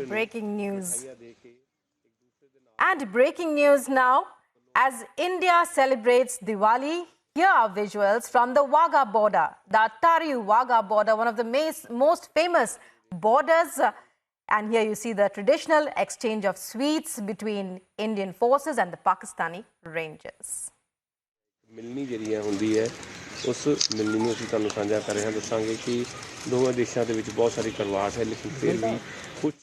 Breaking news. And breaking news now, as India celebrates Diwali, here are visuals from the Wagah border, the Attari-Wagah border, one of the most famous borders. And here you see the traditional exchange of sweets between Indian forces and the Pakistani Rangers. ਮਿਲਣੀ ਜਿਹੜੀ ਹੁੰਦੀ ਹੈ ਉਸ ਮਿਲਣੀ ਨੂੰ ਅਸੀਂ ਤੁਹਾਨੂੰ ਸਾਂਝਾ ਕਰ ਰਹੇ ਹਾਂ ਦੱਸਾਂਗੇ ਕਿ ਦੋਵਾਂ ਦੇਸ਼ਾਂ ਦੇ ਵਿੱਚ ਬਹੁਤ ਸਾਰੀ ਕਰਵਾਟ ਹੈ ਲੇਕਿਨ ਫਿਰ ਵੀ ਕੁਝ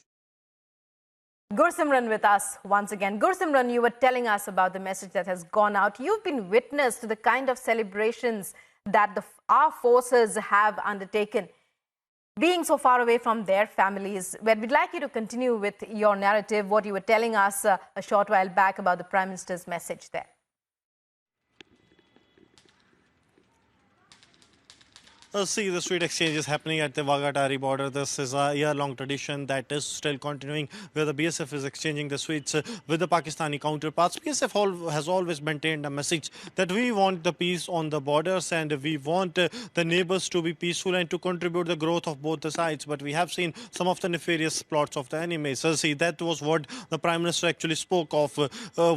Gursimran with us once again. Gursimran, you were telling us about the message that has gone out. You've been witness to the kind of celebrations that our forces have undertaken, being so far away from their families. But we'd like you to continue with your narrative, what you were telling us a short while back about the Prime Minister's message there. See, the street exchange is happening at the Wagah border. This is a year-long tradition that is still continuing, where the BSF is exchanging the sweets with the Pakistani counterparts. BSF has always maintained a message that we want the peace on the borders and we want the neighbors to be peaceful and to contribute the growth of both the sides. But we have seen some of the nefarious plots of the enemies. So see, that was what the Prime Minister actually spoke of.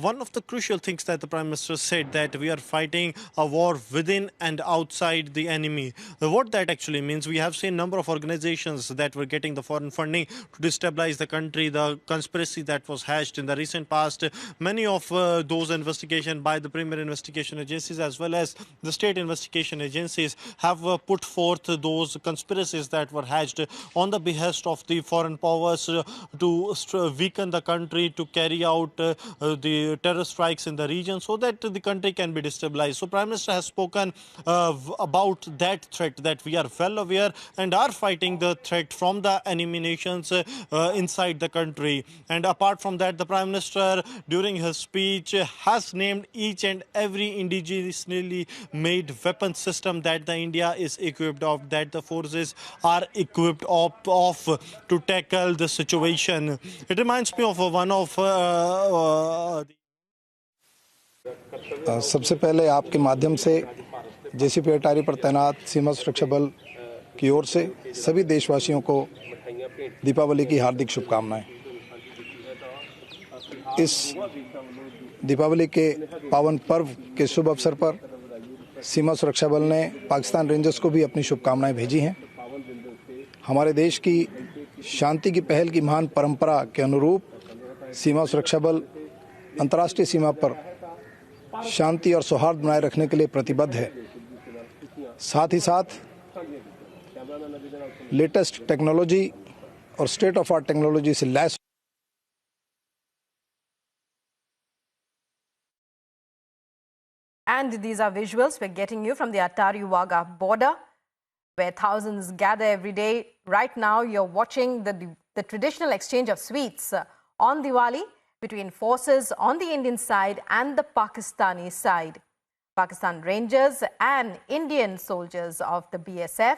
One of the crucial things that the Prime Minister said, that we are fighting a war within and outside the enemy. What that actually means, we have seen a number of organizations that were getting the foreign funding to destabilize the country, the conspiracy that was hatched in the recent past. Many of those investigations by the premier investigation agencies as well as the state investigation agencies have put forth those conspiracies that were hatched on the behest of the foreign powers to weaken the country, to carry out the terror strikes in the region so that the country can be destabilized. So Prime Minister has spoken about that threat, that we are well aware and are fighting the threat from the enemy nations inside the country. And apart from that, the Prime Minister during his speech has named each and every indigenously made weapon system that the India is equipped of, that the forces are equipped of to tackle the situation. It reminds me of one of सबसे पहले आपके माध्यम से JCB अटारी पर तैनात सीमा सुरक्षा बल की ओर से सभी देशवासियों को दीपावली की हार्दिक शुभकामनाएं। इस दीपावली के पावन पर्व के शुभ अवसर पर सीमा सुरक्षा बल ने पाकिस्तान रेंजर्स को भी अपनी शुभकामनाएं भेजी हैं। हमारे देश की शांति की पहल की महान परंपरा के अनुरूप सीमा सुरक्षा बल अंतर्राष्ट्रीय सीमा पर शांति और सौहार्द बनाए रखने के लिए प्रतिबद्ध है। साथ ही साथ लेटेस्ट टेक्नोलॉजी और स्टेट ऑफ आर्ट टेक्नोलॉजी से lace And these are visuals we're getting you from the Attari-Wagah border, where thousands gather every day. Right now, you're watching the traditional exchange of sweets on Diwali between forces on the Indian side and the Pakistani side. Pakistan Rangers and Indian soldiers of the BSF.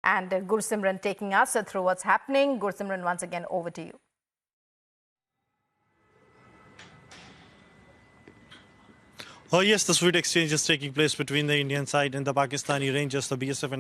And Gursimran taking us through what's happening. Gursimran, once again, over to you. Oh yes, the sweet exchange is taking place between the Indian side and the Pakistani Rangers, the BSF and